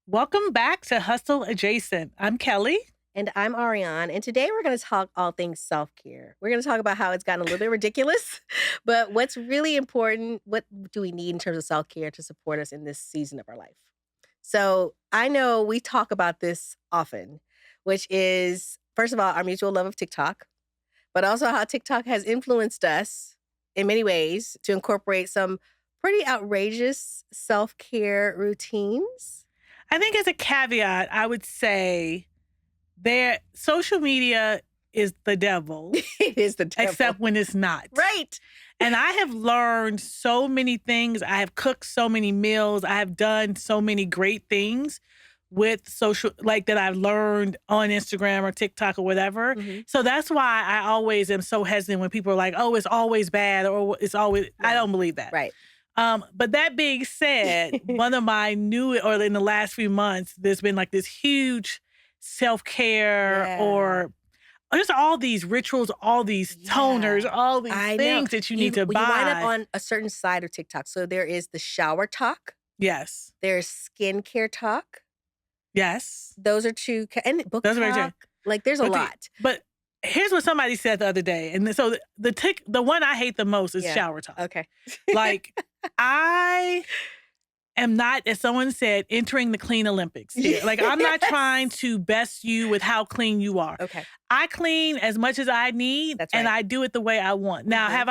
Welcome back to Hustle Adjacent. I'm Kelly. And I'm Ariane, and today we're going to talk all things self-care. We're going to talk about how it's gotten a little bit ridiculous, but what's really important, what do we need in terms of self-care to support us in this season of our life? So I know we talk about this often, which is, first of all, our mutual love of TikTok, but also how TikTok has influenced us in many ways to incorporate some pretty outrageous self-care routines. I think as a caveat, I would say social media is the devil, It is the devil. except when it's not. Right. And I have learned so many things. I have cooked so many meals. I have done so many great things with social, like that I've learned on Instagram or TikTok or whatever. Mhm. So that's why I always am so hesitant when people are like, oh, it's always bad or it's always, I No. don't believe that. Right. But that being said, one of my or in the last few months, there's been like this huge self-care Yeah. or just all these rituals, all these toners, all these I know. things that you need to buy. You wind up on a certain side of TikTok. So there is the shower talk. Yes. There's skincare talk. Yes. Those are two, and book Those are very true. talk. Like there's a lot. But here's what somebody said the other day. And so the one I hate the most is Yeah. shower talk. Okay. Like I am not, as someone said, entering the clean Olympics here. Like I'm not trying to best you with how clean you are. Okay. I clean as much as I need, That's and right. I do it the way I want. Now, Mhm. have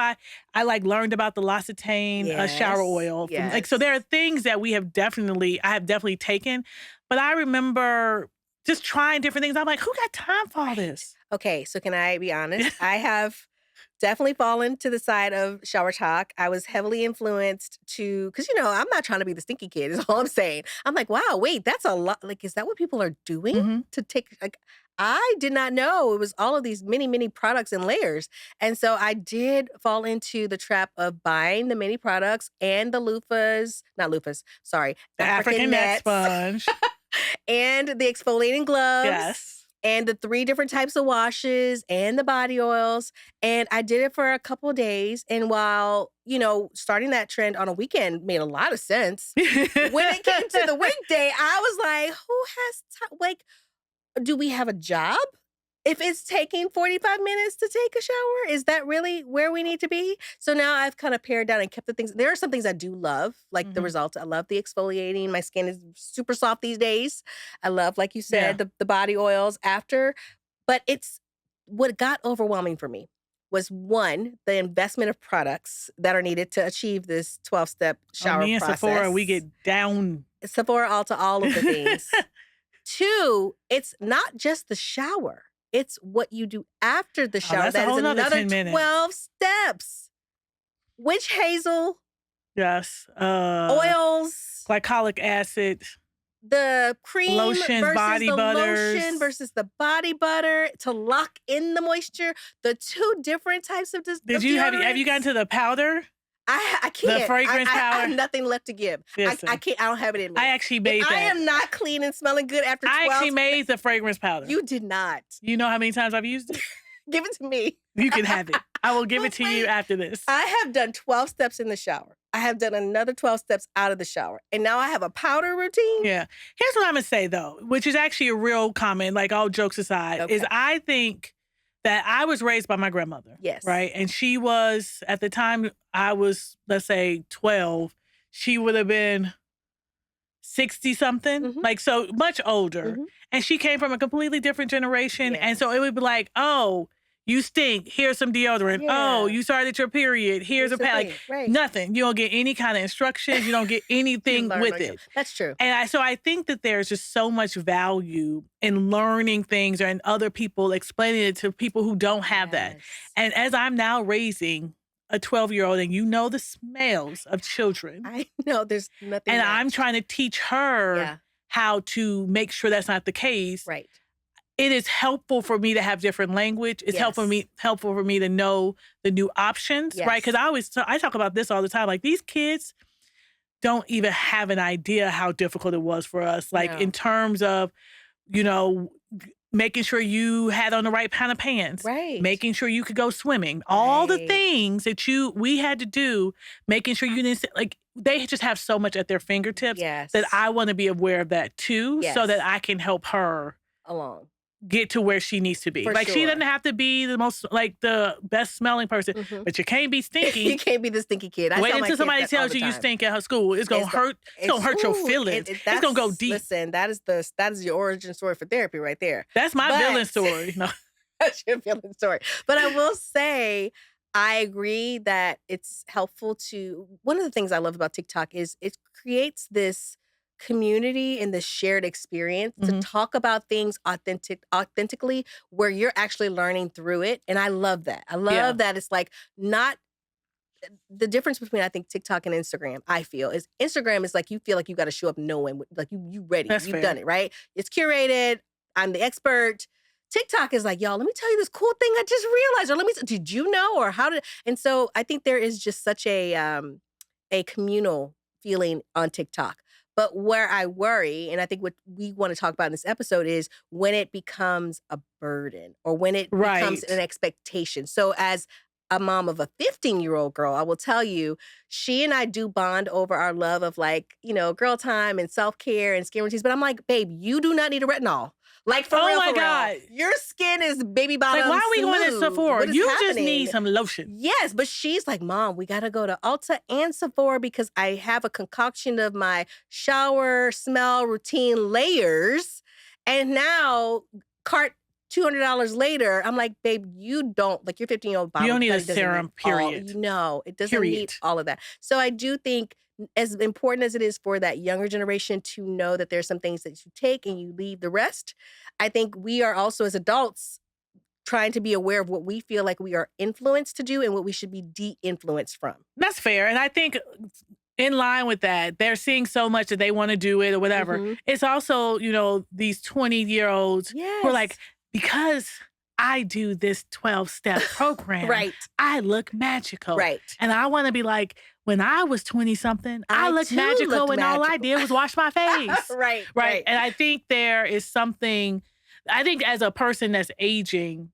I like learned about the L'Occitane shower Yes. oil? Yes. So there are things that I have definitely taken, but I remember just trying different things. I'm like, who got time for all this? Okay. So can I be honest? I have definitely fallen to the side of shower talk. I was heavily influenced because, I'm not trying to be the stinky kid, is all I'm saying. I'm like, wow, wait, that's a lot. Like, is that what people are doing Mhm. to take? Like, I did not know it was all of these many, many products and layers. And so I did fall into the trap of buying the many products and the not loofahs, sorry, The African neck nets sponge. and the exfoliating gloves. Yes. And the 3 different types of washes and the body oils. And I did it for a couple of days. And while, starting that trend on a weekend made a lot of sense, when it came to the weekday, I was like, who has time? Like, do we have a job? If it's taking 45 minutes to take a shower, is that really where we need to be? So now I've kind of pared down and kept the things. There are some things I do love, like the Mhm. results. I love the exfoliating. My skin is super soft these days. I love, like you said, Yeah. the body oils after. But it's what got overwhelming for me was one, the investment of products that are needed to achieve this 12-step shower Me and process. Sephora, we get down. Sephora all of the things. Two, it's not just the shower. It's what you do after the shower. That's a That is whole nother another 10 minutes. 12 steps. Witch hazel, Yes. oils, Glycolic acid. the cream Lotions, versus body the butters. lotion versus the body butter to lock in the moisture. The 2 different types of Have you deodorants. gotten to the powder? I can't. fragrance I powder? have nothing left to give. Listen. I can't. I don't have it in me. I actually made I that. am not clean and smelling good after 12. I actually made the fragrance powder. You did not. You know how many times I've used it? Give it to me. You can have it. I will give it to you Wait. after this. I have done 12 steps in the shower. I have done another 12 steps out of the shower. And now I have a powder routine. Yeah. Here's what I'm going to say, though, which is actually a real comment, like all jokes aside, is Okay. I think that I was raised by my grandmother. Yes. Right? And she was, at the time I was, let's say, 12, she would have been 60-something, Mhm. like so much older. Mhm. And she came from a completely different generation. And so it would be like, oh, you stink. Here's some deodorant. Oh, Yeah. you started your period. Here's a pad. Like, Right. nothing. You don't get any kind of instructions. You don't get anything learn with on your- it. That's true. And so I think that there's just so much value in learning things and other people explaining it to people who don't have that. Yes. And as I'm now raising a 12-year-old and you know the smells of children, I know there's nothing. and left. I'm trying to teach her Yeah. how to make sure that's not the case. Right. It is helpful for me to have different language. It's Yes. helpful for me to know the new options, right? Yes. Because I talk about this all the time. Like these kids don't even have an idea how difficult it was for us. Like No. in terms of, making sure you had on the right kind of pants, Right. making sure you could go swimming, all the Right. things that we had to do, making sure you didn't, like they just have so much at their fingertips that Yes. I wanna be aware of that too, so that Yes. I can help her Along. get to where she needs to be. For Like, she doesn't sure. have to be the most like, the best smelling person, Mhm. but you can't be You stinky. can't be the stinky kid. I Wait tell my until kids somebody that all tells the you time. stink at her school. It's gonna It's go hurt. It's gonna it's hurt your ooh, feelings. It's gonna go that's deep. listen, that is your origin story for therapy right there. That's my But villain story. No. that's your feeling story. But I will say, I agree that it's helpful to one of the things I love about TikTok is it creates this community and this shared experience to Mhm. talk about things authentically where you're actually learning through it. And I love that. I Yeah, love that it's like not the difference between I think TikTok and Instagram, I feel, is Instagram is like you feel like you got to show up knowing, like you ready, that's you've done fair. it, right? It's curated. I'm the expert. TikTok is like, y'all, let me tell you this cool thing I just realized, or did you know, or how did? And so I think there is just such a communal feeling on TikTok. But where I worry, and I think what we want to talk about in this episode is when it becomes a burden or when it becomes Right. an expectation. So as a mom of a 15-year-old girl, I will tell you, she and I do bond over our love of like, girl time and self-care and skin routines. But I'm like, babe, you do not need a retinol. Like for Oh real, my for real. god. Your skin is baby Like, why bottom are we going to smooth. Sephora? What is You just need happening? some lotion. Yes, but she's like, Mom, we gotta go to Ulta and Sephora because I have a concoction of my shower smell routine layers. And now, cart $200 later, I'm like, babe, you don't like your 15-year-old You don't need a body doesn't need serum, all, period. it doesn't need Period. all of that. So I do think as important as it is for that younger generation to know that there's some things that you take and you leave the rest, I think we are also as adults trying to be aware of what we feel like we are influenced to do and what we should be de-influenced from. That's fair, and I think in line with that, they're seeing so much that they wanna do it or whatever. Mhm. It's also, these 20-year-olds who are like, Yes. "Because I do this 12-step program, Right. I look magical." Right. And I wanna be like, "When I was 20-something, I I looked too magical looked and all I magical. did was wash my face." Right, Right? right. And I think there is something I think as a person that's aging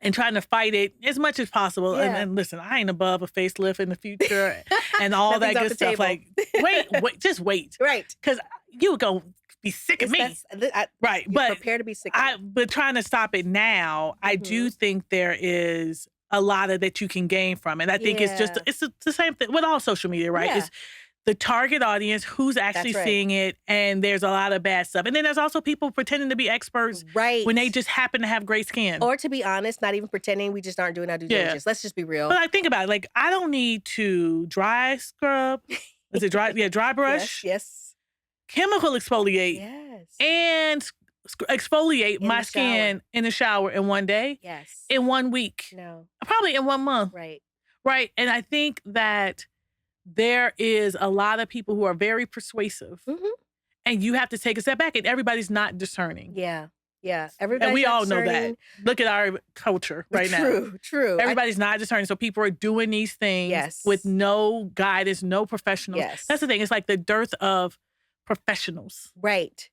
and trying to fight it as much as possible. Yeah. And listen, I ain't above a facelift in the future and all Nothing's that off good the stuff. table. Like, wait, just wait, Right. because you gonna be sick of It's me, that's th I right? You're But prepared to be sick of me. but trying to stop it now, I do Mhm. think there is a lot of that you can gain from it. I think it's just Yeah. the same thing with all social media, right? Yeah. It's the target audience, who's actually That's right. seeing it, and there's a lot of bad stuff. And then there's also people pretending to be experts Right. when they just happen to have great skin. Or to be honest, not even pretending, we just aren't doing our due Yeah. diligence. Let's just be real. But like, think about it. Like, I don't need to dry scrub. Is it dry? Yeah, dry Yes, brush, yes, chemical exfoliate, yes. and exfoliate In my the shower. skin in the shower in one day, Yes. in 1 week, No. probably in 1 month, Right. right? And I think that there is a lot of people who are very persuasive, Mhm. and you have to take a step back. And everybody's not discerning, Yeah. Yeah. and Everybody's we not all know that. discerning. Look at our culture right now. True, true. Everybody's not discerning. So people are doing these things with Yes. no guidance, no professionals. Yes. That's the thing. It's like the dearth of professionals. Right.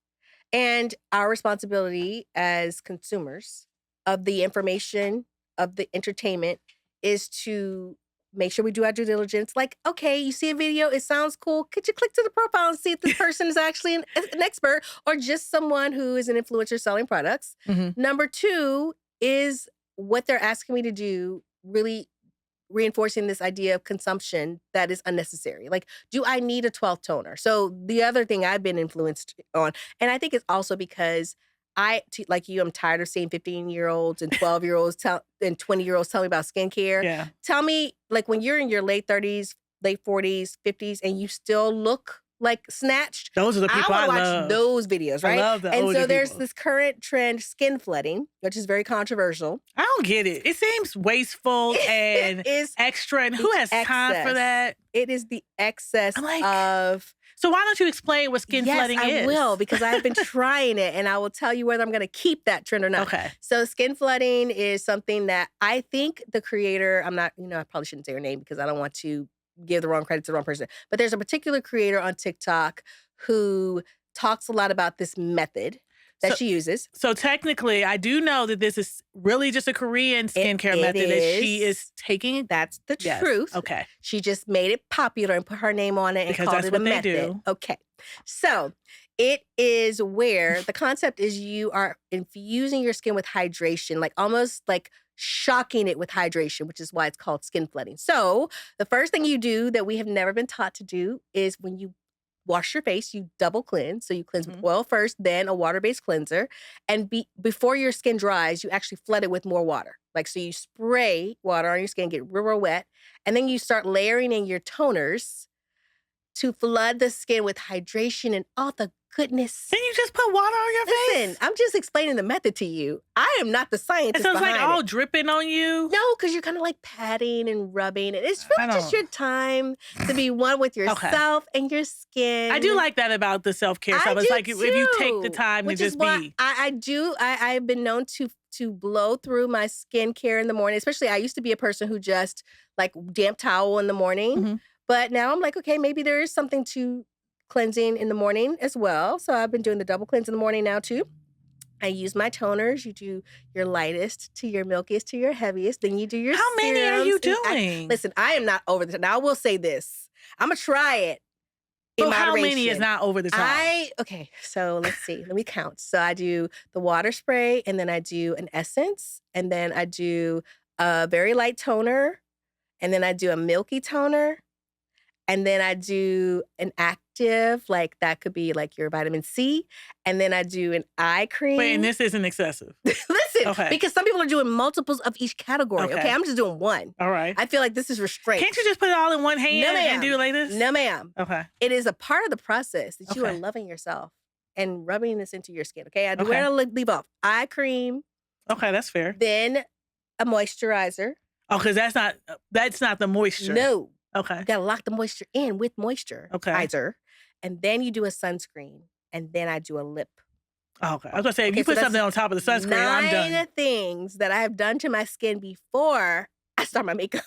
And our responsibility as consumers of the information, of the entertainment, is to make sure we do our due diligence. Like, okay, you see a video, it sounds cool. Could you click to the profile and see if this person is actually an expert or just someone who is an influencer selling products? Mhm. Number two is what they're asking me to do really reinforcing this idea of consumption that is unnecessary. Like, do I need a 12th toner? So the other thing I've been influenced on, and I think it's also because like you, I'm tired of seeing 15-year-olds and 12-year-olds and 20-year-olds tell me about skincare. Yeah. Tell me, like, when you're in your late 30s, late 40s, 50s, and you still look like snatched, Those are the I people want I to watch love. those videos, I right? love the And older so there's people. this current trend, skin flooding, which is very controversial. I don't get it. It seems wasteful and It is extra, and the who has time for excess. that? It is the excess I'm like, of so why don't you explain what skin yes, flooding I is? will because I have been trying it and I will tell you whether I'm going to keep that trend or not. Okay. So skin flooding is something that I think the creator, I'm not, I probably shouldn't say her name because I don't want to give the wrong credit to the wrong person, but there's a particular creator on TikTok who talks a lot about this method. that So she uses. so technically, I do know that this is really just a Korean skincare It method that she is is. taking. That's the Yes. truth. Okay. She just made it popular and put her name on it and Because called that's it a what they method. do. Okay. So it is where the concept is you are infusing your skin with hydration, like almost like shocking it with hydration, which is why it's called skin flooding. So the first thing you do that we have never been taught to do is when you wash your face, you double cleanse. So you cleanse with Mhm. oil first, then a water-based cleanser. And before your skin dries, you actually flood it with more water. Like, so you spray water on your skin, get real wet, and then you start layering in your toners to flood the skin with hydration and all the goodness. Can you just put water on your Listen, face? I'm just explaining the method to you. I am not the And scientist so it's like behind all it. dripping on you? No, because you're kind of like patting and rubbing. And it's I really just don't. your time to be one with Okay. yourself and your skin. I do like that about the self-care I stuff. It's do like if you take the too, time to which is just why be. I do. I've been known to blow through my skincare in the morning. Especially, I used to be a person who just like damp towel in the morning, Mhm. but now I'm like, okay, maybe there is something to cleansing in the morning as well. So I've been doing the double cleanse in the morning now too. I use my toners. You do your lightest to your milkiest to your heaviest. Then you do your How many are serums. you And doing? listen, I am not over the top. Now I will say this. I'm gonna try it in So how many is moderation. not over the top? Okay, so let's see. Let me count. So I do the water spray, and then I do an essence, and then I do a very light toner, and then I do a milky toner, and then I do an active, like that could be like your vitamin C, and then I do an eye cream. Wait, and this isn't excessive. Listen, Okay. because some people are doing multiples of each category. Okay, Okay. I'm just doing one. All right. I feel like this is restraint. Can't you just put it all in one hand No, and do it ma'am. like this? No, ma'am. Okay. It is a part of the process that you are Okay. loving yourself and rubbing this into your skin. Okay, I do Okay. want to leave off eye cream, Okay, that's fair. then a moisturizer. Oh, because that's not the moisture. No, Okay. you gotta lock the moisture in with moisture. Okay. And then you do a sunscreen, and then I do a lip. Oh, okay. I was gonna say if Okay, you so put that's something on top of the sunscreen, I'm done. 9 things that I have done to my skin before I start my makeup.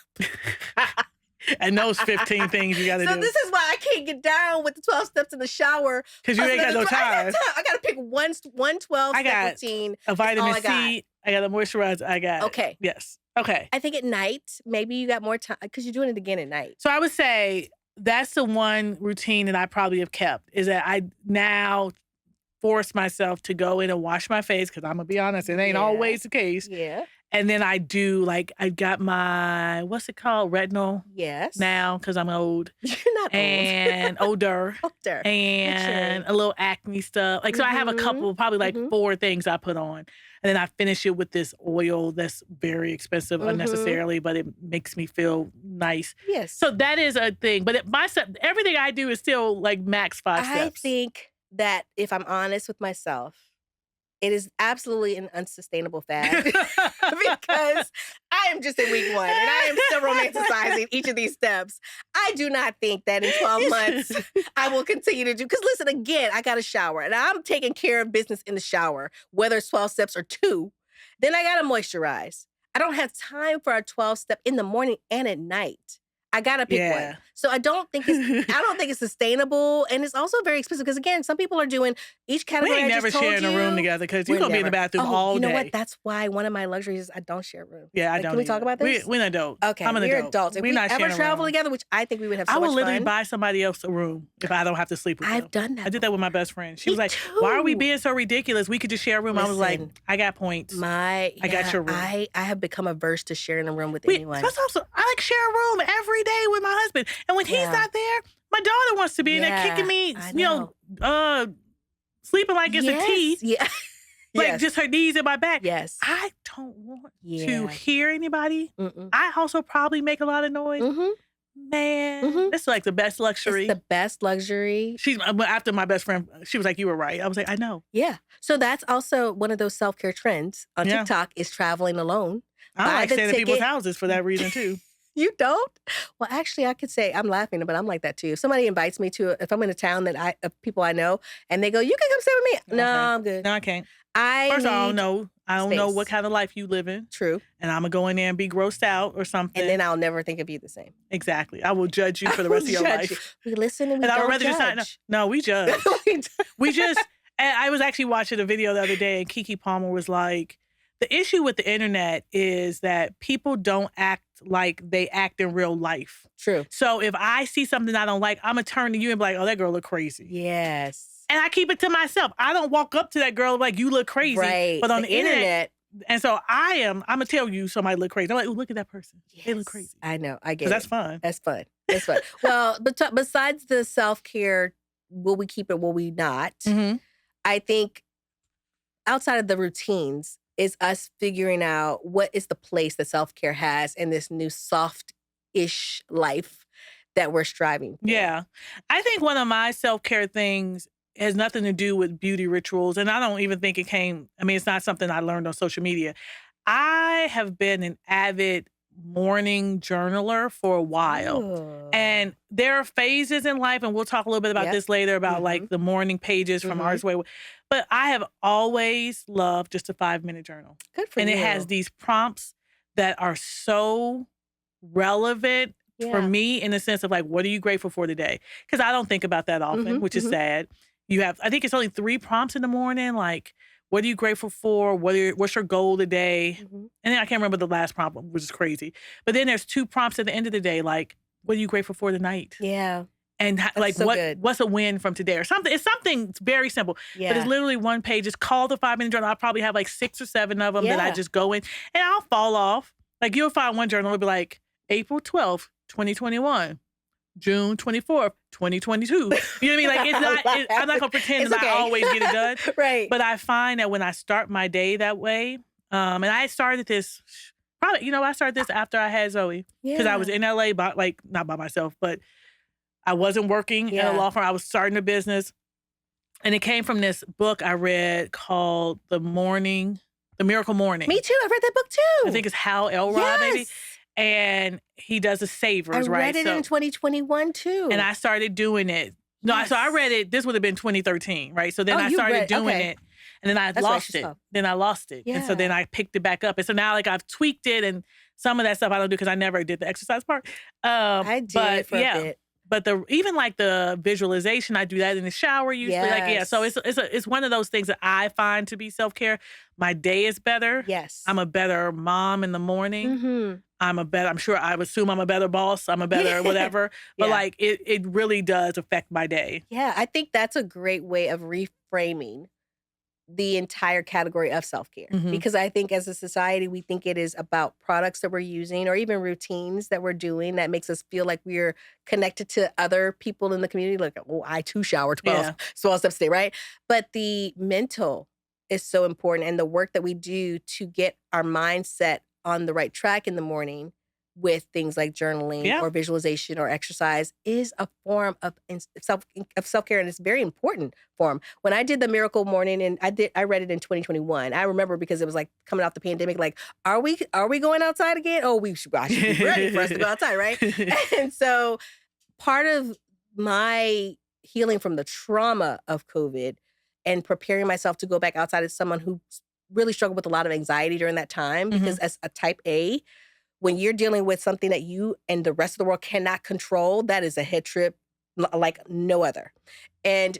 And those 15 things you got to So do this is why I can't get down with the 12 steps in the shower. because you ain't got no time. I got to pick one 12 I step got routine. A vitamin all I got. C. I got a moisturizer. I got. Okay. Yes. Okay. I think at night, maybe you got more time because you're doing it again at night. So I would say that's the one routine that I probably have kept is that I now force myself to go in and wash my face because I'm gonna be honest, it ain't Yeah. always the case. Yeah. And then I do like I got my what's it called retinol Yes. now because I'm old You're not and older. old. Older. And a little acne stuff. Like, so I have a Mhm, couple, probably like mhm. 4 things I put on. And then I finish it with this oil that's very expensive Mhm. unnecessarily, but it makes me feel nice. Yes. So that is a thing. But everything I do is still like max 5 I steps. think that if I'm honest with myself, it is absolutely an unsustainable fad because I am just in week 1 and I am still romanticizing each of these steps. I do not think that in 12 months I will continue to do, because listen, again, I got a shower and I'm taking care of business in the shower, whether it's 12 steps or 2. Then I got to moisturize. I don't have time for a 12 step in the morning and at night. I gotta pick Yeah. one. So I don't think it's sustainable, and it's also very expensive because again, some people are doing each We category. ain't I never just told sharing a you. room together because you're We're going to be in the never- bathroom all you know day. what? That's why one of my luxuries is I don't share a room. Yeah, I Like, don't. can we talk either. about this? We're an adult. Okay, I'm an we're adult. adults. If We're we not ever sharing a travel room. together, which I think we would have so I will much literally fun. buy somebody else a room if I don't have to sleep with them. I've done that. I did that with my best friend. She was Me like, "Why are we too. being so ridiculous? We could just share a room." I was like, Listen, "I got points. I got your room." I have become averse to sharing a room with anyone. Plus also, I like share a room every day with my husband, and when he's Yeah. not there, my daughter wants to be in there Yeah, kicking me, I sleeping like it's a tea, Yeah. like Yes. just her knees in my back. Yes. I don't want Yeah. to hear anybody. Mm-mm. I also probably make a lot of noise. Mhm. Man, Mhm. it's like the best luxury. It's the best luxury. She's after my best friend. She was like, "You were right." I was like, "I know." Yeah. So that's also one of those self-care trends on Yeah. TikTok is traveling alone. I Buy like the staying at people's ticket. houses for that reason too. You don't? Well, actually, I could say I'm laughing, but I'm like that too. If somebody invites me to, if I'm in a town that of people I know, and they go, "You can come stay with me." No, Okay. I'm good. No, I can't. I First, I don't need know. I don't know what space. kind of life you live in, True, and I'm gonna go in there and be grossed out or something. and then I'll never think of you the same. Exactly. I will judge you for the I rest of will your judge life. you. We listen and we And I would don't rather just not. judge. No, we judge. We just. And I was actually watching a video the other day, and Kiki Palmer was like, the issue with the internet is that people don't act like they act in real life. True. So if I see something I don't like, I'm going to turn to you and be like, oh, that girl look crazy. Yes. And I keep it to myself. I don't walk up to that girl like, you look crazy. Right. But on the internet, and so I'm going to tell you somebody look crazy. I'm like, oh, look at that person. Yes. They look crazy. I know. I get it. That's fun. That's fun. That's fun. Well, but besides the self-care, will we keep it, will we not? Mm-hmm. I think outside of the routines is us figuring out what is the place that self-care has in this new soft-ish life that we're striving for. Yeah. I think one of my self-care things has nothing to do with beauty rituals. And I don't even think it came, I mean, it's not something I learned on social media. I have been an avid morning journaler for a while. Ooh. And there are phases in life, and we'll talk a little bit about this later about like the morning pages from Artist Way. But I have always loved just a 5-minute journal. Good for you. And it has these prompts that are so relevant for me in the sense of like, what are you grateful for today? Because I don't think about that often, which is sad. You have, I think it's only 3 prompts in the morning, like, what are you grateful for? What's your goal today? And then I can't remember the last prompt, which is crazy. But then there's 2 prompts at the end of the day, like, what are you grateful for tonight? Yeah. And like, so what's a win from today or something? It's something very simple. Yeah. But it's literally one page. It's called the 5-minute journal. I probably have like 6 or 7 of them that I just go in, and I'll fall off. Like, you'll find one journal, it'll be like April 12th, 2021. June 24th, 2022. You know what I mean? Like, it's not, I'm not going to pretend that I always get it done. Right. But I find that when I start my day that way, and I started this, probably, I started this after I had Zoe. Because I was in LA, not by myself, but I wasn't working in a law firm. I was starting a business. And it came from this book I read called The Miracle Morning. Me too. I've read that book too. I think it's Hal Elrod, maybe. And he does the savers, right? I read it in 2021 too. And I started doing it. No, so I read it, this would have been 2013, right? So then I started doing it, and then I lost it. Then I lost it. And so then I picked it back up. And so now, like, I've tweaked it, and some of that stuff I don't do because I never did the exercise part. I did for a bit. But even like the visualization, I do that in the shower usually. So it's one of those things that I find to be self-care. My day is better. Yes. I'm a better mom in the morning. I'm sure, I assume I'm a better boss. I'm a better whatever. But like, it really does affect my day. Yeah, I think that's a great way of reframing the entire category of self-care. Because I think as a society, we think it is about products that we're using or even routines that we're doing that makes us feel like we're connected to other people in the community. Like, oh, I too shower 12 steps a day, right? But the mental is so important, and the work that we do to get our mindset on the right track in the morning with things like journaling or visualization or exercise is a form of self-care, and it's a very important form. When I did the Miracle Morning, and I read it in 2021. I remember because it was like coming off the pandemic, like, are we going outside again? Oh, I should be ready for us to go outside, right? And so part of my healing from the trauma of COVID and preparing myself to go back outside as someone who really struggled with a lot of anxiety during that time, because as a type A, when you're dealing with something that you and the rest of the world cannot control, that is a head trip like no other. And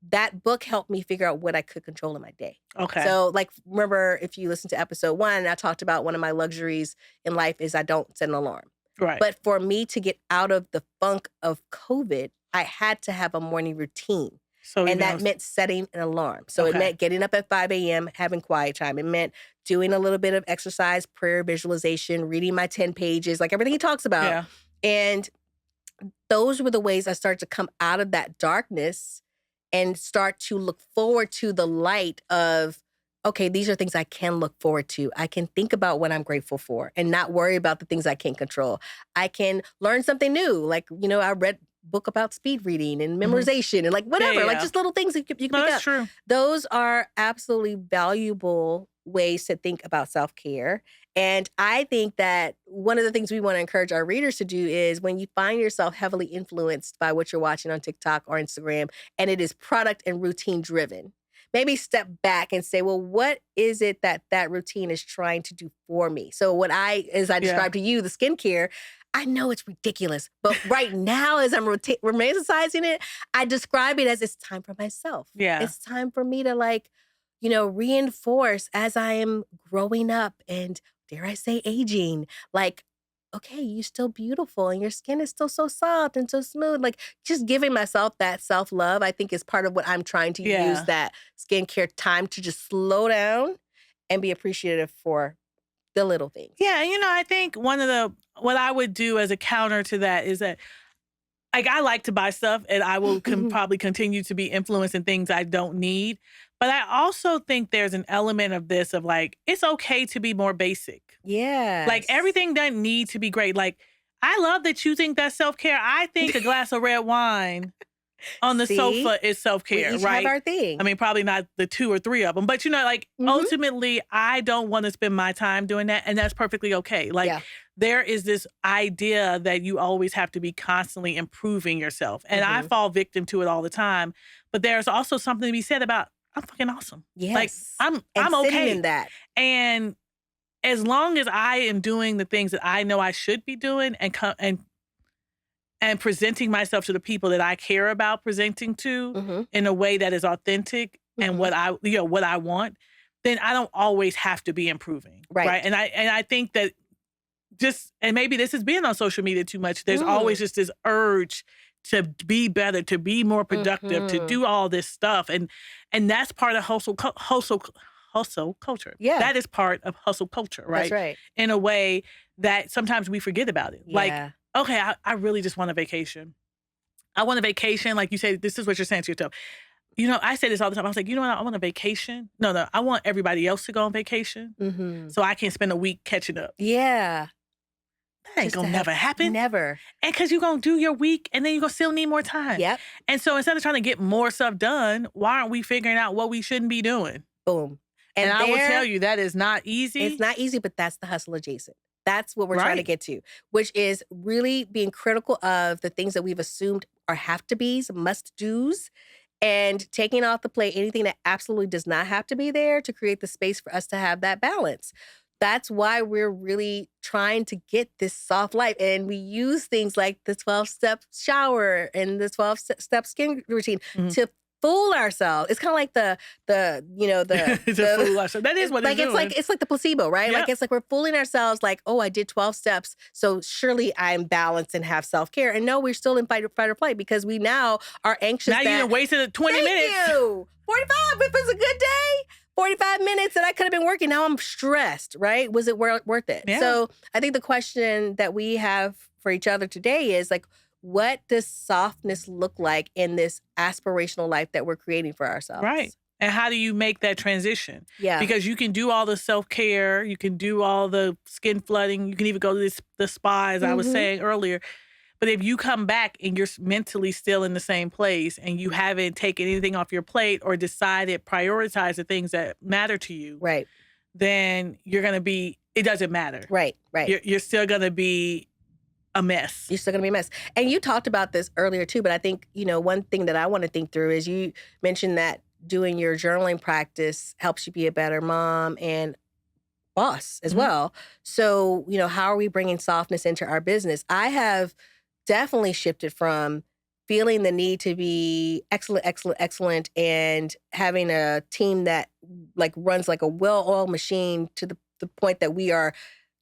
that book helped me figure out what I could control in my day. Okay. So, like, remember, if you listen to episode 1, I talked about one of my luxuries in life is I don't set an alarm. Right. But for me to get out of the funk of COVID, I had to have a morning routine. And that meant setting an alarm. So it meant getting up at 5 a.m., having quiet time. It meant doing a little bit of exercise, prayer, visualization, reading my 10 pages, like everything he talks about. Yeah. And those were the ways I started to come out of that darkness and start to look forward to the light of, okay, these are things I can look forward to. I can think about what I'm grateful for and not worry about the things I can't control. I can learn something new. Like, I read book about speed reading and memorization and like whatever, like just little things that you can pick up. True. Those are absolutely valuable ways to think about self-care. And I think that one of the things we want to encourage our readers to do is when you find yourself heavily influenced by what you're watching on TikTok or Instagram, and it is product and routine driven, maybe step back and say, well, what is it that routine is trying to do for me? So as I described to you, the skincare, I know it's ridiculous, but right now, as I'm romanticizing it, I describe it as it's time for myself. Yeah. It's time for me to like, reinforce as I am growing up and dare I say aging. Like, okay, you're still beautiful and your skin is still so soft and so smooth. Like, just giving myself that self love, I think is part of what I'm trying to use Yeah. that skincare time to just slow down and be appreciative for the little things. Yeah, I think what I would do as a counter to that is that, like, I like to buy stuff and I will probably continue to be influenced in things I don't need. But I also think there's an element of this of like, it's okay to be more basic. Like, Yes. everything doesn't need to be great. Like, I love that you think that's self care. I think a glass of red wine on the See? sofa is We self-care, each have right? our I thing. mean, probably not the 2 or 3 of them, but, like, Mhm. ultimately, I don't wanna spend my time doing that, and that's perfectly okay. Like, Yeah. there is this idea that you always have to be constantly improving yourself, and I Mhm. fall victim to it all the time, but there's also something to be said about, "I'm fucking awesome." Like, Yes. And I'm sitting okay, in that. and as long as I am doing the things that I know I should be doing and presenting myself to the people that I care about presenting to Mhm. in a way that is authentic and Mhm. what I want, then I don't always have to be improving, right? Right. And I think that and maybe this is being on social media too much. There's always Mm. just this urge to be better, to be more productive, to Mhm. do all this stuff, and that's part of hustle culture. Yeah. That is part of hustle culture, That's right? right. In a way that sometimes we forget about it. Like, Yeah. okay, I really just want a vacation. I want a vacation. Like you say, this is what you're saying to yourself. I say this all the time. I was like, you know what? I want a vacation. No, no, I want everybody else to go on vacation Mhm. so I can spend a week catching up. Yeah. That ain't Just to gonna have never happen. never. And because you're gonna do your week and then you're gonna still need more time. Yep. And so instead of trying to get more stuff done, why aren't we figuring out what we shouldn't be doing? Boom. And And I will tell there you that is not it's easy, not easy, but that's the hustle adjacent. That's what we're trying to right? get to, which is really being critical of the things that we've assumed are have to be's, must do's, and taking off the plate anything that absolutely does not have to be there to create the space for us to have that balance. That's why we're really trying to get this soft life. And we use things like the 12-step shower and the 12-step skin routine Mhm. to fool ourselves. It's kind of like the, To the fool us. That is what it's like doing. it's like the placebo, right? Like Yep. it's like we're fooling ourselves like, "Oh, I did 12 steps, so surely I'm balanced and have self-care." And no, we're still in fight or flight because we now are anxious Now you that done wasted 20 thank minutes. you. 45 if it's a good day. 45 minutes that I could have been working. Now I'm stressed, right? Was it worth it? Yeah, So, I think the question that we have for each other today is like what does softness look like in this aspirational life that we're creating for right. ourselves? And how do you make that transition? Yeah. Because you can do all the self-care, you can do all the skin flooding, you can even go to the spa, as I was Mhm. saying earlier. But if you come back and you're mentally still in the same place and you haven't taken anything off your plate or decided prioritize the things that matter to you, Right. then it doesn't matter. Right. Right. You're still gonna be a mess. You're still gonna be a mess. And you talked about this earlier too, but I think, one thing that I want to think through is you mentioned that doing your journaling practice helps you be a better mom and boss as Mhm. well. So, how are we bringing softness into our business? I have definitely shifted from feeling the need to be excellent, excellent, excellent, and having a team that like runs like a well-oiled machine to the point that we are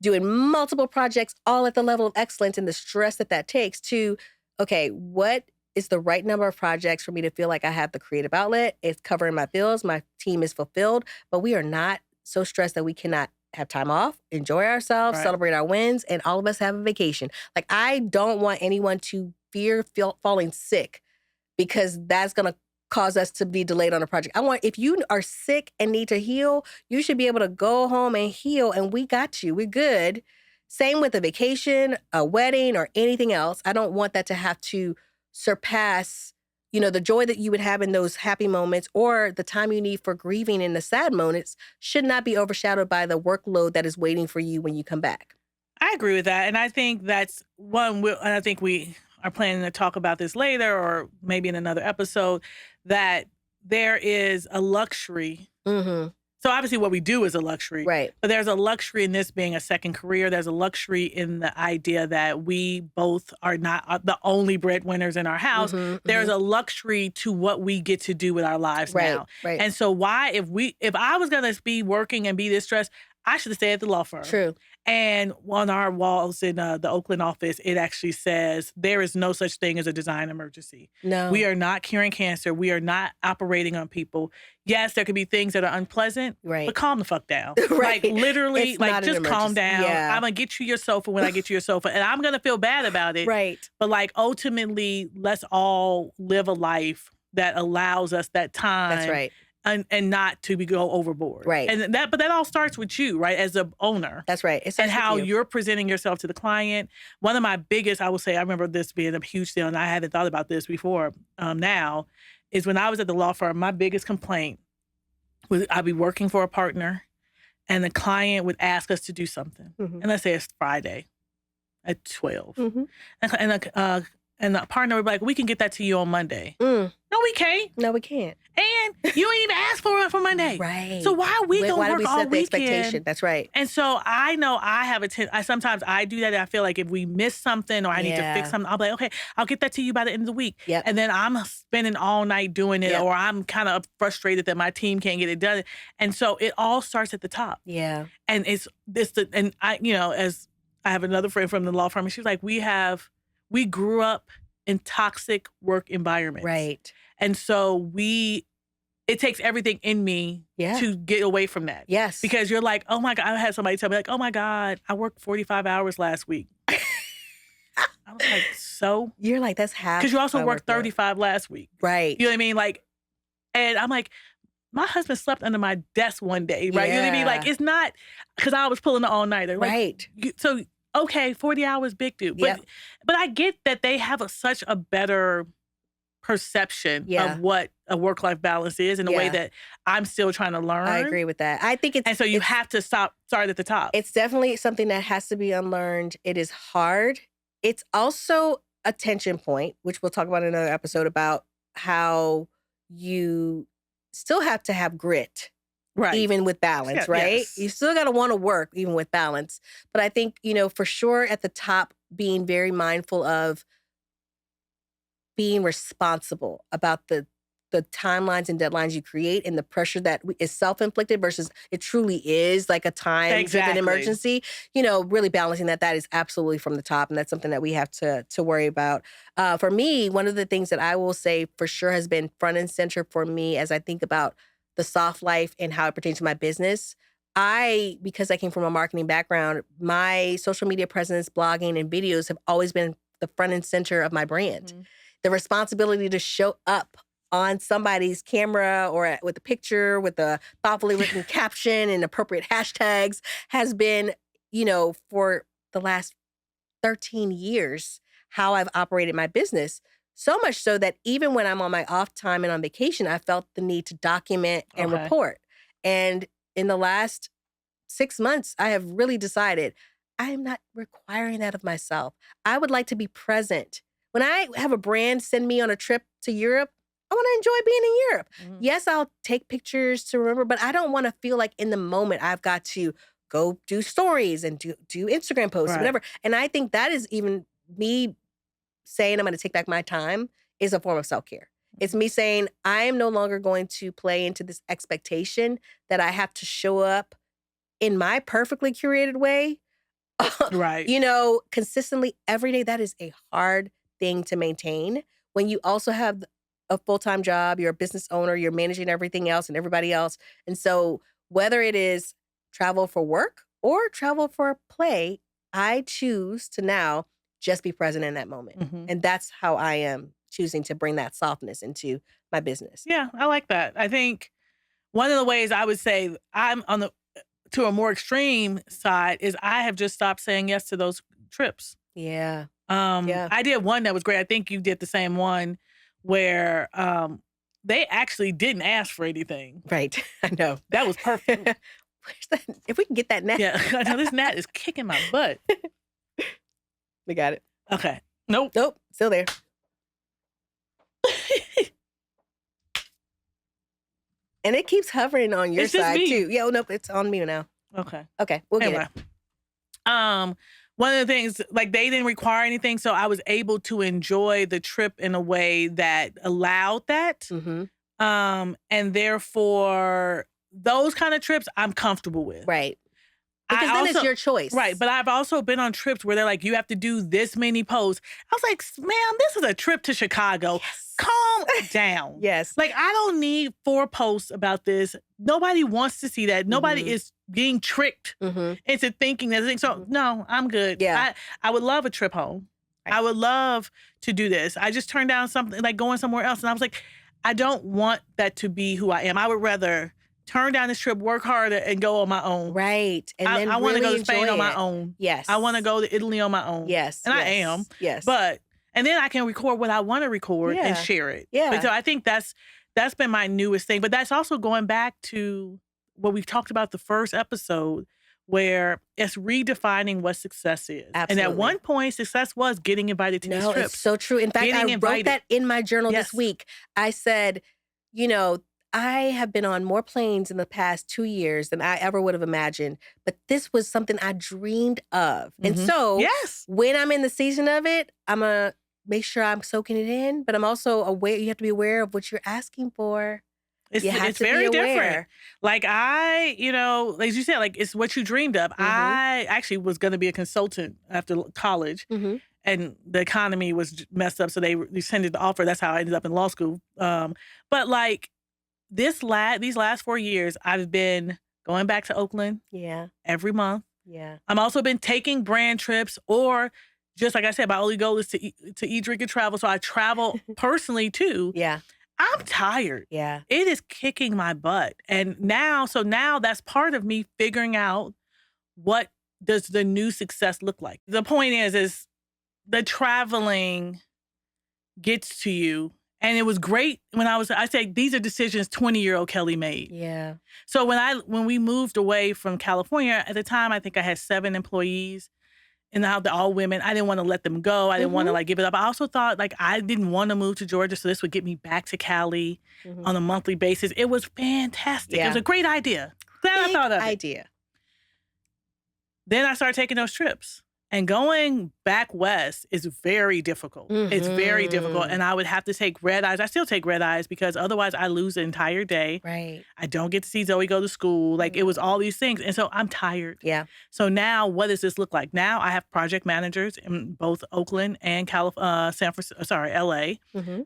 doing multiple projects all at the level of excellence and the stress that that takes to, okay, what is the right number of projects for me to feel like I have the creative outlet? It's covering my bills, my team is fulfilled, but we are not so stressed that we cannot have time off, enjoy ourselves, Right. celebrate our wins, and all of us have a vacation. Like, I don't want anyone to fear falling sick because that's going to cause us to be delayed on a project. I want, if you are sick and need to heal, you should be able to go home and heal, and we got you. We're good. Same with a vacation, a wedding, or anything else. I don't want that to have to surpass, the joy that you would have in those happy moments or the time you need for grieving in the sad moments should not be overshadowed by the workload that is waiting for you when you come back. I agree with that, and I think that's and I think we are planning to talk about this later or maybe in another episode, that there is a luxury Mhm. So obviously what we do is a luxury, Right. but there's a luxury in this being a second career. There's a luxury in the idea that we both are not the only breadwinners in our house. Mhm, There's mhm. a luxury to what we get to do with our lives Right, now. right. And so why, if I was going to be working and be this stressed, I should have stayed at the law firm. True. And on our walls in the Oakland office, it actually says there is no such thing as a design emergency. We No. are not curing cancer. We are not operating on people. Yes, there could be things that are unpleasant, but Right. calm the fuck down. Right. Like literally, It's like not an just calm emergency. down. Yeah. I'm gonna get you your sofa when I get you your sofa, and I'm gonna feel bad about it. Right. But like ultimately, let's all live a life that allows us that time. That's right. And not to go overboard. Right. But that all starts with you, right? As a owner. That's right. It And starts with how you. you're presenting yourself to the client. One of my biggest, I will say, I remember this being a huge deal, and I hadn't thought about this before now, is when I was at the law firm, my biggest complaint was I'd be working for a partner, and the client would ask us to do something. Mhm. And let's say it's Friday at 12. Mhm. And the partner would be like, we can get that to you on Monday. Mm. No, we can't. No, we can't. And you ain't even asked for it for Monday. Right. So why we don't Why do work we all set the expectation? weekend? That's right. And so I know I have sometimes I do that. I feel like if we miss something or I need to Yeah. fix something, I'll be like, okay, I'll get that to you by the end of the week. Yep. And then I'm spending all night doing it, Yep. or I'm kind of frustrated that my team can't get it done. And so it all starts at the top. Yeah. And as I have another friend from the law firm, and she was like, we grew up in toxic work environments. Right. And so it takes everything in me Yeah. to get away from that. Yes. Because you're like, oh my God, I had somebody tell me like, oh my God, I worked 45 hours last week. I was like, so? You're like, that's half. Because you also my worked workload. 35 last week. Right. You know what I mean? Like, and I'm like, my husband slept under my desk one day, right? You know what I mean? Like, Yeah. it's not, because I was pulling the all-nighter. Like, Right. So, okay, 40 hours, big dude. Yep. But I get that they have such a better perception Yeah. of what a work-life balance is in a way Yeah. that I'm still trying to learn. I agree with that. I think And so you have to start at the top. It's definitely something that has to be unlearned. It is hard. It's also a tension point, which we'll talk about in another episode about how you still have to have grit, Right. even with balance, Yeah, right? yes. You still got to want to work even with balance. But I think, for sure at the top, being very mindful of being responsible about the timelines and deadlines you create and the pressure that is self-inflicted versus it truly is like a time-driven Exactly. emergency, really balancing that is absolutely from the top. And that's something that we have to worry about. For me, one of the things that I will say for sure has been front and center for me as I think about the soft life and how it pertains to my business. Because I came from a marketing background, my social media presence, blogging, and videos have always been the front and center of my brand. Mhm. The responsibility to show up on somebody's camera or with a picture, with a thoughtfully written caption and appropriate hashtags has been, for the last 13 years, how I've operated my business. So much so that even when I'm on my off time and on vacation, I felt the need to document and Okay. report. And in the last 6 months, I have really decided I am not requiring that of myself. I would like to be present. When I have a brand send me on a trip to Europe, I want to enjoy being in Europe. Mhm. Yes, I'll take pictures to remember, but I don't want to feel like in the moment I've got to go do stories and do Instagram posts, Right. whatever. And I think that is even me saying I'm going to take back my time is a form of self-care. It's me saying I am no longer going to play into this expectation that I have to show up in my perfectly curated way, Right. consistently every day. That is a hard thing to maintain when you also have a full-time job, you're a business owner, you're managing everything else and everybody else. And so whether it is travel for work or travel for play, I choose to now just be present in that moment. Mhm. And that's how I am choosing to bring that softness into my business. Yeah, I like that. I think one of the ways I would say I'm to a more extreme side is I have just stopped saying yes to those trips. Yeah. I did one that was great. I think you did the same one where they actually didn't ask for anything. Right. I know. That was perfect. Where's that? If we can get that now. Yeah, I know this gnat is kicking my butt. We got it. Okay. Nope. Nope. Still there. And it keeps hovering on your It's just side me. too. Yeah, oh, nope, it's on me now. Okay. Okay, we'll get Anyway, it. one of the things, like, they didn't require anything, so I was able to enjoy the trip in a way that allowed that. Mhm. And therefore, those kind of trips I'm comfortable with. Right. I Because then it's also your choice. Right, but I've also been on trips where they're like, "You have to do this many posts." I was like, "Ma'am, this is a trip to Chicago. Yes. Calm down." Yes. Like, I don't need 4 posts about this. Nobody wants to see that. Nobody Mhm. is being tricked Mhm. into thinking that thing. So, Mhm. no, I'm good. Yeah. I would love a trip home. Right. I would love to do this. I just turned down something, like going somewhere else, and I was like, I don't want that to be who I am. I would rather turn down this trip, work harder, and go on my own. Right. And then I want to really go to Spain enjoy on my it. own. Yes. I want to go to Italy on my own. Yes. And I yes, am. Yes. And then I can record what I want to record Yeah. and share it. Yeah. But so I think that's been my newest thing. But that's also going back to what we've talked about the first episode, where it's redefining what success is. And Absolutely. at one point, success was getting invited to these No, trips. it's so true. In fact, Getting I wrote invited. that in my journal Yes. this week. I said, you know, I have been on more planes in the past 2 years than I ever would have imagined, but this was something I dreamed of. And Mhm. so Yes. when I'm in the season of it, I'm going to make sure I'm soaking it in, but I'm also aware, you have to be aware of what you're asking for. You have It's to be very different. aware. Like, as you said, like, it's what you dreamed of. I actually was going to be a consultant after college, Mhm. and the economy was messed up, so they rescinded the offer. That's how I ended up in law school. But like these last 4 years, I've been going back to Oakland Yeah. every month. Yeah. I'm also been taking brand trips, or just like I said, my only goal is to eat, drink, and travel. So I travel personally too. Yeah. I'm tired. Yeah. It is kicking my butt. And now that's part of me figuring out, what does the new success look like? The point is the traveling gets to you. And it was great when I say these are decisions 20-year-old Kelly made. Yeah. So when we moved away from California, at the time, I think I had 7 employees. And now they're all women. I didn't want to let them go. I didn't want to give it up. I also thought, like, I didn't want to move to Georgia, so this would get me back to Cali on a monthly basis. It was fantastic. Yeah. It was a great idea. Glad I thought of it. idea. Then I started taking those trips. And going back west is very difficult. It's very difficult. And I would have to take red eyes. I still take red eyes because otherwise I lose the entire day. Right. I don't get to see Zoe go to school. Like, it was all these things. And so I'm tired. Yeah. So now what does this look like? Now I have project managers in both Oakland and LA.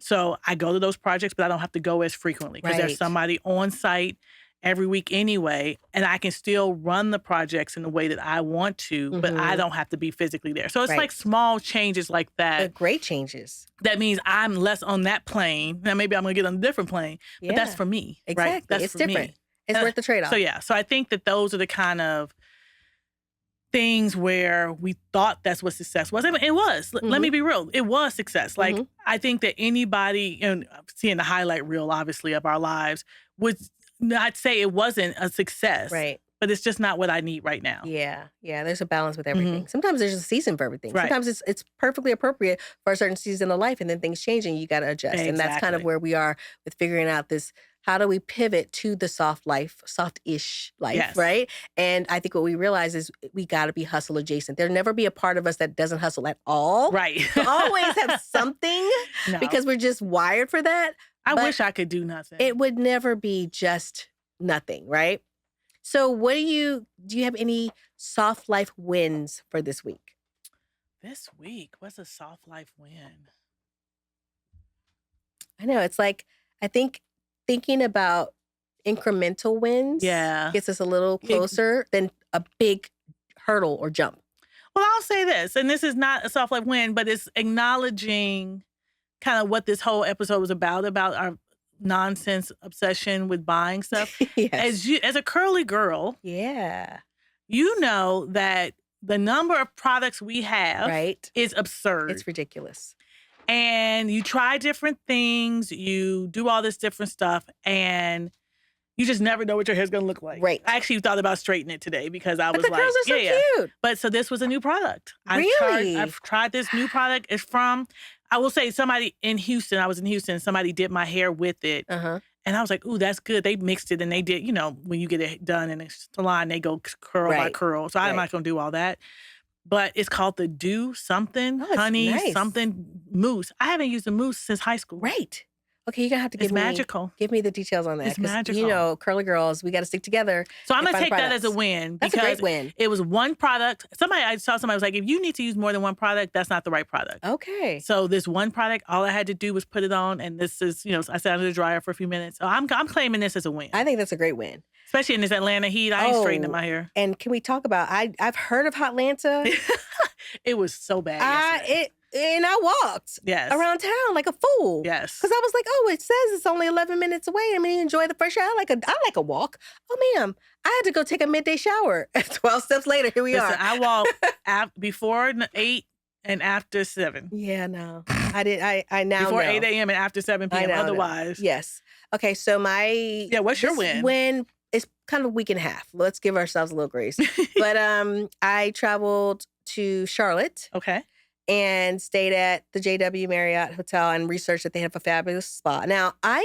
So I go to those projects, but I don't have to go as frequently because Right. there's somebody on site every week anyway, and I can still run the projects in the way that I want to, but I don't have to be physically there. So it's Right. like small changes like that. Great changes. That means I'm less on that plane. Now maybe I'm going to get on a different plane, but that's Yeah. for me. Right? Exactly. That's It's for different. me. It's worth the trade-off. So yeah, so I think that those are the kind of things where we thought that's what success was. I mean, it was. Let me be real. It was success. Like, I think that anybody, and seeing the highlight reel, obviously, of our lives, would not say it wasn't a success. Right. But it's just not what I need right now. Yeah. Yeah. There's a balance with everything. Sometimes there's a season for everything. Right. Sometimes it's perfectly appropriate for a certain season of life, and then things change and you got to adjust. And that's kind of Exactly. where we are with figuring out this. How do we pivot to the soft-ish life, Yes. right? And I think what we realize is we got to be hustle adjacent. There'll never be a part of us that doesn't hustle at all. Right. We'll always have something No. because we're just wired for that. I but wish I could do nothing. It would never be just nothing, right? So do you have any soft life wins for this week? This week, what's a soft life win? I know, it's like, I think thinking about incremental wins Yeah. gets us a little closer than a big hurdle or jump. Well, I'll say this, and this is not a soft life win, but it's acknowledging kind of what this whole episode was about our nonsense obsession with buying stuff. Yes. As a curly girl, Yeah. you know that the number of products we have Right. is absurd. It's ridiculous. And you try different things, you do all this different stuff, and you just never know what your hair's gonna look like. Right. I actually thought about straightening it today because I But was the like, curls are so cute. But so this was a new product. Really? I've tried this new product. It's from, I will say, somebody in Houston. I was in Houston. Somebody did my hair with it. Uh-huh. And I was like, ooh, that's good. They mixed it and they did, when you get it done in a salon, they go curl by Right. curl. So I'm Right. not going to do all that. But it's called the Do Something Oh, it's Honey nice. Something Mousse. I haven't used a mousse since high school. Right. Okay, you're gonna have to It's magical. give me the details on that It's because magical. curly girls, we got to stick together So I'm and gonna find the take that as a products. win That's a because great win. it was one product. I saw somebody was like, if you need to use more than one product, that's not the right product. Okay. So this one product, all I had to do was put it on, and this is, I sat under the dryer for a few minutes. So I'm claiming this as a win, I think that's a great win. especially in this Atlanta heat. I ain't straightening my hair. And can we talk about? I've heard of Hotlanta. It was so bad yesterday. And I walked Yes. around town like a fool. Yes. Because I was like, oh, it says it's only 11 minutes away. I mean, enjoy the fresh air. I like a walk. Oh, ma'am, I had to go take a midday shower. 12 steps later, here we Listen, are. I walked before 8 and after 7. Yeah, no, I did. I now Before know. 8 a.m. and after 7 I p.m. now know. Otherwise. Yes. Okay, so What's your this win? Win is kind of a week and a half. Let's give ourselves a little grace. But I traveled to Charlotte. Okay. And stayed at the JW Marriott Hotel and researched that they have a fabulous spa. Now, I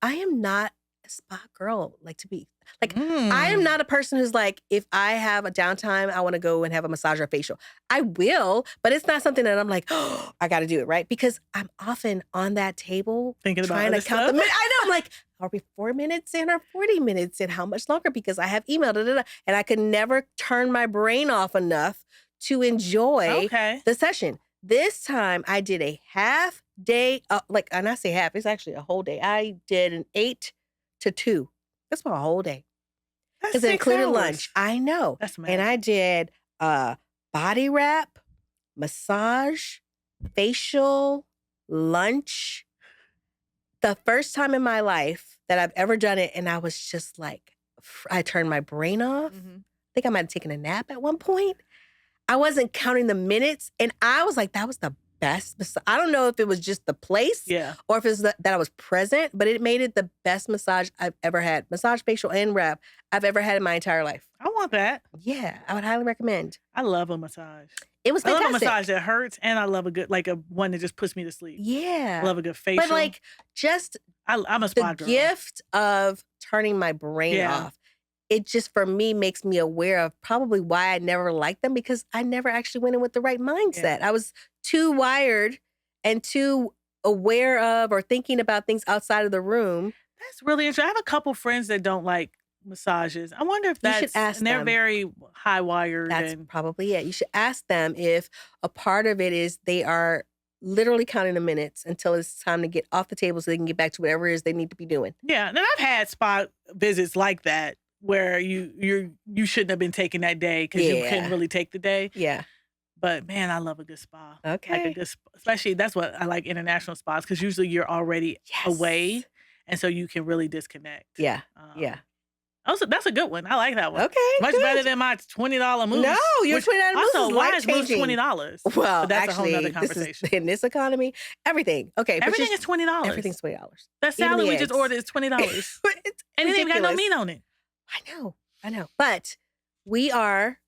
am not a spa girl, to be. I am not a person who's like, if I have a downtime, I want to go and have a massage or facial. I will, but it's not something that I'm like, oh, I got to do it, right? Because I'm often on that table thinking about trying to count the stuff. minutes. I know, I'm like, are we 4 minutes in or 40 minutes in? How much longer? Because I have email, and I could never turn my brain off enough to enjoy the session. This time I did a half day, and I say half, it's actually a whole day. I did an 8 to 2. That's my whole day. That's Because it 6 included hours. lunch. I know. That's And magic. I did body wrap, massage, facial, lunch. The first time in my life that I've ever done it, and I was just like, I turned my brain off. Mhm. I think I might have taken a nap at one point. I wasn't counting the minutes, and I was like, that was the best. I don't know if it was just the place or if it's that I was present, but it made it the best massage I've ever had. Massage, facial, and wrap I've ever had in my entire life. I want that. Yeah, I would highly recommend. I love a massage. It was I fantastic. love a massage that hurts, and I love a good, a one that just puts me to sleep. Yeah. I love a good facial. But just I'm a spa the girl. gift of turning my brain off. It just, for me, makes me aware of probably why I never liked them, because I never actually went in with the right mindset. I was too wired and too aware of or thinking about things outside of the room. That's really interesting. I have a couple friends that don't like massages. I wonder if You should that's, ask and they're them. very high wired. That's and probably it. You should ask them if a part of it is they are literally counting the minutes until it's time to get off the table so they can get back to whatever it is they need to be doing. yeah, and I've had spa visits like that where you shouldn't have been taking that day because you couldn't really take the day. Yeah. But man, I love a good spa. Okay. Like a good especially that's what I like international spas, because usually you're already away, and so you can really disconnect. Yeah. Yeah. Also, that's a good one. I like that one. Okay. Much better than my $20 mousse. No, your $20 mousse Also, is why is mousse life-changing. $20? Well, But that's actually, a whole nother conversation. in this economy, everything. Okay. but Everything is $20. Everything's $20. That Even salad the we just eggs. ordered is $20. It's And it ain't even got no ridiculous. meat on it. I know. But we are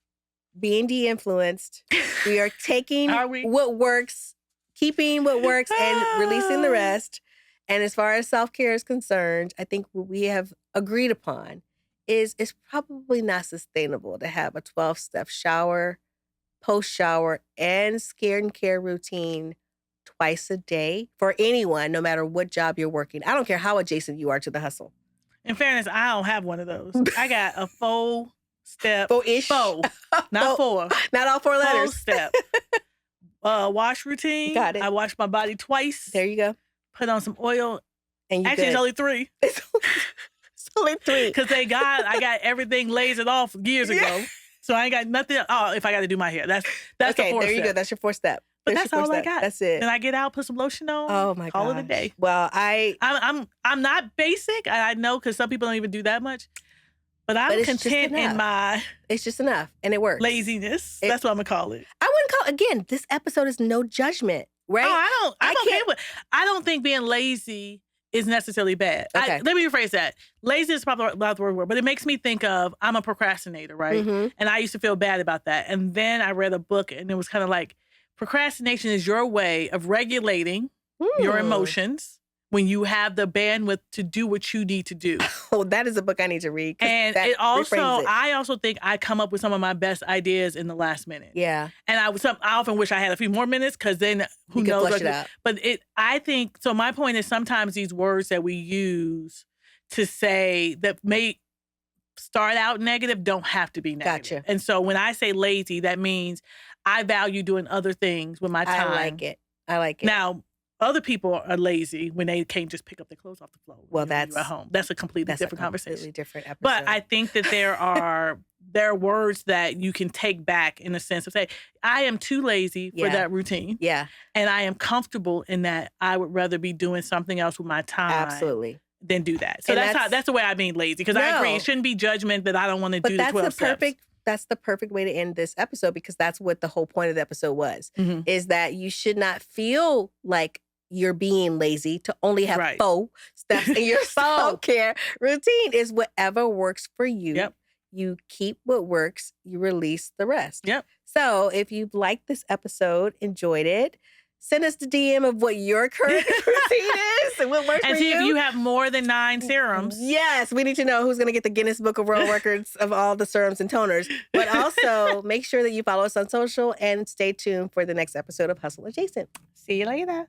being de-influenced. We are taking Are we? what works, keeping what works, and releasing the rest. And as far as self-care is concerned, I think what we have agreed upon is it's probably not sustainable to have a 12-step shower, post-shower, and skincare routine twice a day for anyone, no matter what job you're working. I don't care how adjacent you are to the hustle. In fairness, I don't have one of those. I got a full step. Full-ish. Four. Not four. Not all 4 Full letters. step. Wash routine. Got it. I wash my body twice. There you go. Put on some oil. And you Actually, it's only 3. It's only 3. Because I got everything lasered off years ago. So I ain't got nothing. Oh, if I got to do my hair. That's okay, the 4th there you step. go. That's your 4th step. But There's that's your all 4th I step. got. That's it. Then I get out, put some lotion on. Oh my god. Call it a day. Well, I'm not basic. I know, because some people don't even do that much. But I'm it's just content in enough. my it's just enough, and it works. laziness. That's what I'm gonna call it. I wouldn't call again. This episode is no judgment, right? Oh, I don't think being lazy is necessarily bad. Okay. Let me rephrase that. Lazy is probably not the word, but it makes me think of, I'm a procrastinator, right? Mhm. And I used to feel bad about that. And then I read a book, and it was kind of like, procrastination is your way of regulating your emotions when you have the bandwidth to do what you need to do. Oh, that is a book I need to read. And that it also, reframes it. I also think I come up with some of my best ideas in the last minute. Yeah. And I often wish I had a few more minutes because then who You could knows? flush it out. But I think, so my point is sometimes these words that we use to say that may start out negative don't have to be negative. Gotcha. And so when I say lazy, that means I value doing other things with my time. I like it. Now, other people are lazy when they can't just pick up their clothes off the floor. Well, when you're at home. That's a completely different conversation. Completely different episode. But I think that there are words that you can take back in the sense of say, I am too lazy for that routine. Yeah. And I am comfortable in that I would rather be doing something else with my time. Absolutely. Than do that. So that's the way I mean lazy. Because I agree, it shouldn't be judgment that I don't want to do the 12 steps. That's the perfect way to end this episode, because that's what the whole point of the episode was, is that you should not feel like you're being lazy to only have 4 steps in your self-care routine. Is whatever works for you. Yep. You keep what works, you release the rest. Yep. So if you've liked this episode, enjoyed it, send us the DM of what your current routine is and what works for you. And see if you have more than 9 serums. Yes, we need to know who's going to get the Guinness Book of World Records of all the serums and toners. But also make sure that you follow us on social and stay tuned for the next episode of Hustle Adjacent. See you later.